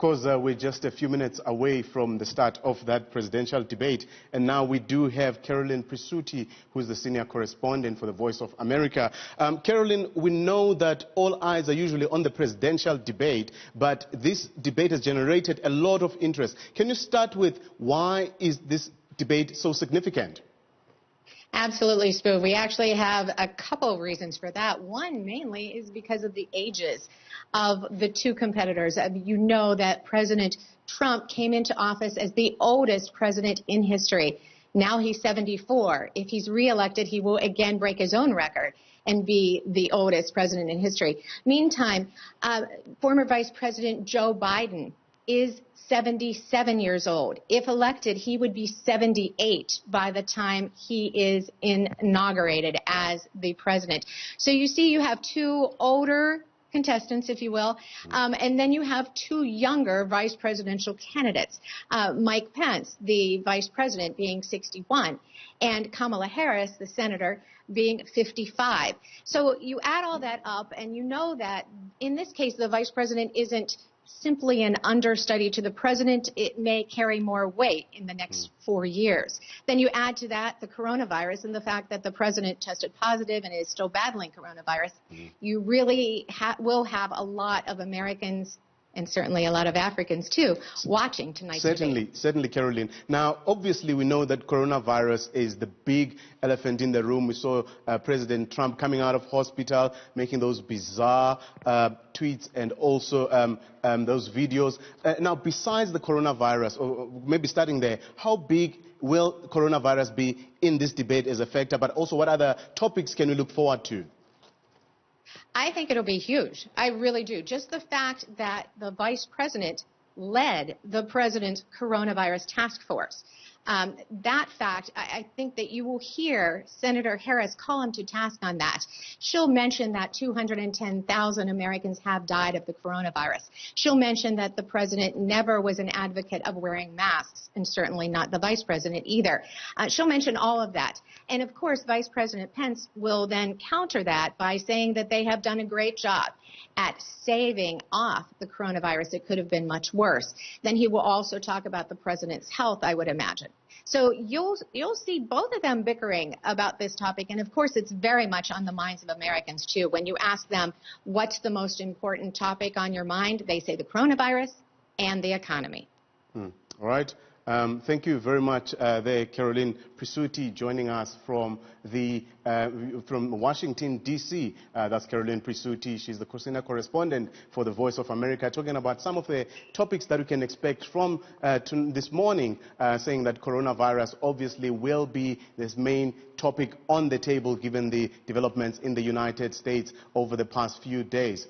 course, we're just a few minutes away from the start of that presidential debate, and now we do have Carolyn Presutti, who's the senior correspondent for the Voice of America. Carolyn, we know that all eyes are usually on the presidential debate, but this debate has generated a lot of interest. Can you start with why is this debate so significant? Absolutely, Sbu. We actually have a couple of reasons for that. One mainly is because of the ages of the two competitors. You know that President Trump came into office as the oldest president in history. Now he's 74. If he's reelected, he will again break his own record and be the oldest president in history. Meantime, former Vice President Joe Biden is 77 years old. If elected, he would be 78 by the time he is inaugurated as the president. So you see, you have two older contestants, if you will, and then you have two younger vice presidential candidates. Mike Pence, the vice president, being 61, and Kamala Harris, the senator, being 55. So you add all that up, and you know that in this case, the vice president isn't simply an understudy to the president. It may carry more weight in the next 4 years. Then you add to that the coronavirus and the fact that the president tested positive and is still battling coronavirus. You really will have a lot of Americans, and certainly a lot of Africans too, watching tonight's debate. Certainly, Carolyn. Now, obviously, we know that coronavirus is the big elephant in the room. We saw President Trump coming out of hospital, making those bizarre tweets and also those videos. Now, besides the coronavirus, or maybe starting there, how big will coronavirus be in this debate as a factor? But also, what other topics can we look forward to? I think it'll be huge. I really do. Just the fact that the vice president led the president's coronavirus task force. That fact, I think that you will hear Senator Harris call him to task on that. She'll mention that 210,000 Americans have died of the coronavirus. She'll mention that the president never was an advocate of wearing masks, and certainly not the vice president either. She'll mention all of that. And of course, Vice President Pence will then counter that by saying that they have done a great job at saving off the coronavirus. It could have been much worse. Then he will also talk about the president's health, I would imagine. So you'll see both of them bickering about this topic. And of course, it's very much on the minds of Americans, too. When you ask them what's the most important topic on your mind, they say the coronavirus and the economy. All right. Thank you very much there, Carolyn Presutti, joining us from Washington, D.C. That's Carolyn Presutti. She's the senior correspondent for the Voice of America, talking about some of the topics that we can expect from this morning, saying that coronavirus obviously will be this main topic on the table given the developments in the United States over the past few days.